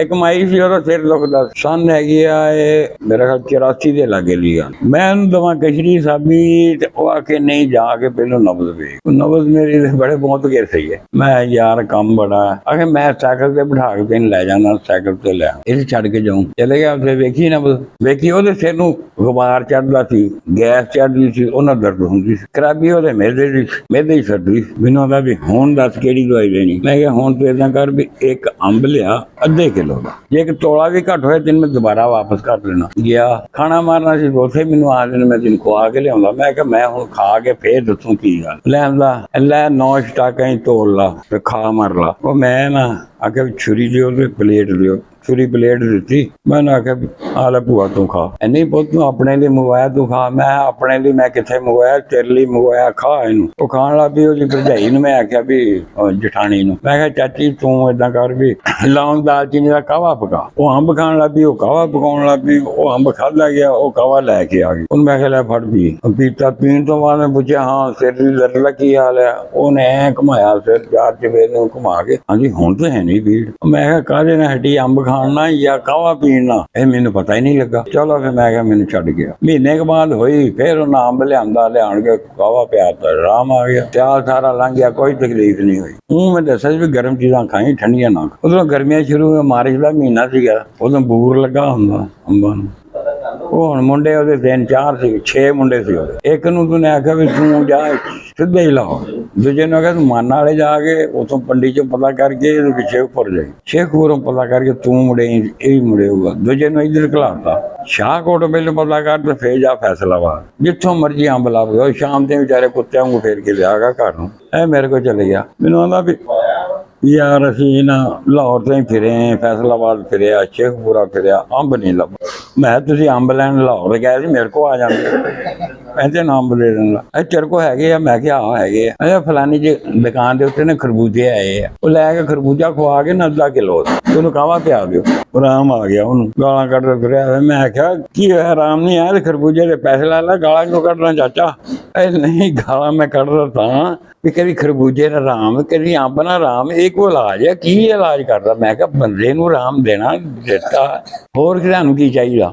ਇੱਕ ਮਾਈ ਸੀ ਉਹਦਾ ਸਿਰ ਦੁਖਦਾ ਸੰਨ ਹੈਗੀ ਆ ਇਹ ਮੇਰਾ ਖਿਆਲ 84 ਦੇ ਲਾਗੇ ਦੀ ਆ। ਮੈਂ ਉਹਨੂੰ ਦਵਾਂ ਕਸ਼ਰੀ ਸਾਬੀ ਤੇ ਉਹ ਆ ਕੇ ਨਹੀਂ ਜਾ ਕੇ ਪਹਿਲੋਂ ਨਬਜ਼ ਵੇਖ। ਨਬਜ਼ ਮੇਰੀ ਦੇ ਬੜੇ ਬਹੁਤ ਗਿਰ ਸਹੀ ਹੈ। ਮੈਂ ਯਾਰ ਕੰਮ ਬੜਾ ਆਖੇ ਮੈਂ ਸਾਈਕਲ ਤੇ ਬਿਠਾ ਕੇ ਤੈਨੂੰ ਲੈ ਜਾਣਾ, ਸਾਈਕਲ ਤੇ ਲੈ ਇਹ ਛੱਡ ਕੇ ਜਾਊਂ। ਚਲੇ ਗਿਆ ਉੱਥੇ ਵੇਖੀ ਨਬਜ਼, ਵੇਖੀ ਉਹਦੇ ਸਿਰ ਨੂੰ ਗੁਬਾਰ ਚੜਦਾ ਸੀ, ਗੈਸ ਚੜਦੀ ਸੀ, ਉਹਨਾਂ ਦਰਦ ਹੁੰਦੀ ਸੀ। ਖਰਾਬੀ ਉਹਦੇ ਮਿਹਦੇ ਹੀ ਸਰਦੀ। ਮੈਨੂੰ ਆਂਦਾ ਵੀ ਹੁਣ ਦੱਸ ਕਿਹੜੀ ਦਵਾਈ ਦੇਣੀ। ਮੈਂ ਕਿਹਾ ਹੁਣ ਤੂੰ ਏਦਾਂ ਕਰ ਵੀ ਇੱਕ ਅੰਬ ਲਿਆ ਅੱਧੇ ਕਿਲੋ ਦਾ, ਜੇ ਇੱਕ ਤੋਲਾ ਵੀ ਘੱਟ ਹੋਇਆ ਤੈਨੂੰ ਮੈਂ ਦੁਬਾਰਾ ਵਾਪਸ ਕਰ ਦੇਣਾ। ਗਿਆ ਖਾਣਾ ਮਾਰਨਾ ਸੀ ਉੱਥੇ ਮੈਨੂੰ ਆ ਦੇਣ, ਮੈਂ ਤੈਨੂੰ ਖਵਾ ਕੇ ਲਿਆਉਂਦਾ। ਮੈਂ ਕਿਹਾ ਮੈਂ ਹੁਣ ਖਾ ਕੇ ਫੇਰ ਦੱਸੂ ਕੀ ਗੱਲ। ਲੈ ਆਂਦਾ, ਲੈ 9 ਸਟਾਕਾਂ ਹੀ ਤੋਲ ਲਾ ਤੇ ਖਾ ਮਾਰ ਲਾ। ਉਹ ਮੈਂ ਨਾ ਆਖਿਆ ਛੁਰੀ ਦਿਓ ਤੇ ਪਲੇਟ ਦਿਓ। ਛੁਰੀ ਪਲੇਟ ਦਿੱਤੀ। ਮੈਂ ਆਖਿਆ ਆ ਲੈ ਭੂਆ ਤੂੰ ਖਾ। ਨਹੀਂ ਪੁੱਤ ਤੂੰ ਆਪਣੇ ਲਈ ਮੰਗਵਾਇਆ ਤੂੰ ਖਾ। ਮੈਂ ਆਪਣੇ ਲਈ ਮੈਂ ਕਿੱਥੇ ਮੰਗਵਾਇਆ, ਤੇਰੇ ਲਈ ਮੰਗਵਾਇਆ, ਖਾ ਇਹਨੂੰ। ਉਹ ਖਾਣ ਲੱਗ ਪਈ। ਉਹਦੀ ਭਰਜਾਈ ਨੂੰ ਮੈਂ ਆਖਿਆ ਵੀ ਜਠਾਣੀ ਨੂੰ, ਮੈਂ ਕਿਹਾ ਚਾਚੀ ਤੂੰ ਏਦਾਂ ਕਰ ਵੀ ਲੌਂਗ ਦਾਲਚੀਨੀ ਦਾ ਕਾਹਵਾ ਪਕਾ। ਉਹ ਅੰਬ ਖਾਣ ਲੱਗ ਪਈ, ਉਹ ਕਾਹਵਾ ਪਕਾਉਣ ਲੱਗ ਪਈ। ਉਹ ਅੰਬ ਖਾਧਾ ਗਿਆ, ਉਹ ਕਾਹਵਾ ਲੈ ਕੇ ਆ ਗਈ। ਉਹਨੂੰ ਮੈਂ ਕਿਹਾ ਲੈ ਫੜ ਪੀ। ਪੀਤਾ। ਪੀਣ ਤੋਂ ਬਾਅਦ ਮੈਂ ਪੁੱਛਿਆ ਹਾਂ ਸਿਰ ਦੀ ਦਰਦ ਦਾ ਕੀ ਹਾਲ ਹੈ। ਉਹਨੇ ਐਂ ਘੁਮਾਇਆ ਸਿਰ 4 ਚੁਫੇਰੇ ਨੂੰ ਘੁਮਾ ਕੇ, ਹਾਂਜੀ ਹੁਣ ਤਾਂ ਹੈ ਨਹੀਂ ਪੀੜ। ਮੈਂ ਕਿਹਾ ਕਾਹਦੇ ਨਾਲ ਹੱਟੀ, ਅੰਬ ਖਾਣਾ ਜਾਂ ਕਾਹਵਾ ਪੀਣਾ? ਇਹ ਮੈਨੂੰ ਪਤਾ ਹੀ ਨਹੀਂ ਲੱਗਾ। ਚਲੋ ਫਿਰ ਮੈਂ ਕਿਹਾ ਮੈਨੂੰ ਛੱਡ ਗਿਆ। ਮਹੀਨੇ ਕੁ ਬਾਅਦ ਹੋਈ ਫਿਰ ਉਹਨਾਂ ਅੰਬ ਲਿਆਣ ਕੇ ਕਾਹਵਾ ਪਿਆ ਤਾਂ ਆਰਾਮ ਆ ਗਿਆ। ਸਿਆਲ ਸਾਰਾ ਲੰਘ ਗਿਆ, ਕੋਈ ਤਕਲੀਫ ਨਹੀਂ ਹੋਈ। ਉਹ ਮੈਂ ਦੱਸਿਆ ਵੀ ਗਰਮ ਚੀਜ਼ਾਂ ਖਾਈ, ਠੰਡੀਆਂ ਨਾ। ਉਦੋਂ ਗਰਮੀਆਂ ਸ਼ੁਰੂ ਮਾਰਚ ਦਾ ਮਹੀਨਾ ਸੀਗਾ, ਉਦੋਂ ਬੂਰ ਲੱਗਾ ਹੁੰਦਾ ਅੰਬਾਂ ਨੂੰ। ਉਹ ਹੁਣ ਮੁੰਡੇ ਉਹਦੇ 3-4 ਸੀ, 6 ਮੁੰਡੇ ਸੀ ਉਹਦੇ। ਇੱਕ ਨੂੰ ਤੂੰ ਆਖਿਆ ਵੀ ਤੂੰ ਜਾ ਸਿੱਧਾ ਹੀ ਲਾਓ। ਦੂਜੇ ਨੂੰ ਆਖਿਆ ਤੂੰ ਮਾਨਾ ਵਾਲੇ ਜਾ ਕੇ ਉਥੋਂ ਪੰਡੀ ਚੋਂ ਪਤਾ ਕਰਕੇ ਇਹਦੇ ਪਿੱਛੇ ਉੱਪਰ ਜਾਈ। ਸ਼ੇਖਪੁਰੋਂ ਪਤਾ ਕਰਕੇ ਤੂੰ ਮੁੜੇ, ਇਹ ਵੀ ਮੁੜੇਗਾ। ਦੂਜੇ ਨੂੰ ਇੱਧਰ ਘਲਾਤਾ। ਸ਼ਾਹਕੋਟ ਪਹਿਲਾਂ ਪਤਾ ਕਰ ਤੇ ਫੇਰ ਜਾ ਫੈਸਲਾਬਾਦ। ਜਿੱਥੋਂ ਮਰਜ਼ੀ ਅੰਬ ਲੱਭ ਗਿਆ। ਸ਼ਾਮ ਦੇ ਵਿਚਾਰੇ ਕੁੱਤਿਆਂ ਵਾਂਗੂ ਫੇਰ ਕੇ ਲਿਆਗਾ ਘਰ ਨੂੰ। ਇਹ ਮੇਰੇ ਕੋਲ ਚਲੇ ਗਿਆ। ਮੈਨੂੰ ਆਂਦਾ ਵੀ ਯਾਰ ਅਸੀਂ ਨਾ ਲਾਹੌਰ ਤੋਂ ਹੀ ਫਿਰੇ, ਫੈਸਲਾਬਾਦ ਫਿਰਿਆ, ਸ਼ੇਖਪੁਰਾ ਫਿਰਿਆ, ਅੰਬ ਨਹੀਂ ਲੱਭ। ਮੈਂ ਤੁਸੀਂ ਅੰਬ ਲੈਣ ਲਾਹੌਰ ਗਏ ਸੀ, ਮੇਰੇ ਕੋਲ ਆ ਜਾਂਦੇ ਕਹਿੰਦੇ ਨਾ ਅੰਬ ਦੇ ਦੇਣਾ। ਇਹ ਤੇਰੇ ਕੋਲ ਹੈਗੇ ਆ? ਮੈਂ ਕਿਹਾ ਹਾਂ ਹੈਗੇ ਆ। ਇਹ ਫਲਾਨੀ ਜੀ ਦੁਕਾਨ ਦੇ ਉੱਤੇ ਨਾ ਖਰਬੂਜੇ ਆਏ ਆ, ਉਹ ਲੈ ਕੇ ਖਰਬੂਜਾ ਖਵਾ ਕੇ ਨਾ ਅੱਧਾ ਕਿਲੋ ਉਹਨੂੰ ਕਾਹਵਾ ਪਿਆ ਦਿਓ। ਆਰਾਮ ਆ ਗਿਆ ਉਹਨੂੰ। ਗਾਲਾਂ ਕੱਢਦਾ ਫਿਰਿਆ। ਮੈਂ ਕਿਹਾ ਕੀ ਹੋਇਆ? ਆਰਾਮ ਨਹੀਂ ਆਇਆ? ਖਰਬੂਜੇ ਦੇ ਪੈਸੇ ਲੈ ਲੈ, ਗਾਲਾਂ ਕਿਉਂ ਕੱਢਣਾ ਚਾਚਾ? ਇਹ ਨਹੀਂ ਗਾਲਾਂ ਮੈਂ ਕੱਢਦਾ ਤਾਂ ਵੀ ਕਦੀ ਖਰਬੂਜੇ ਦਾ ਆਰਾਮ, ਕਦੀ ਅੰਬ ਨਾਲ ਆਰਾਮ, ਇਹ ਕੋਈ ਇਲਾਜ ਹੈ? ਕੀ ਇਲਾਜ ਕਰਦਾ? ਮੈਂ ਕਿਹਾ ਬੰਦੇ ਨੂੰ ਆਰਾਮ ਦੇਣਾ ਦਿੱਤਾ, ਹੋਰ ਤੁਹਾਨੂੰ ਕੀ ਚਾਹੀਦਾ?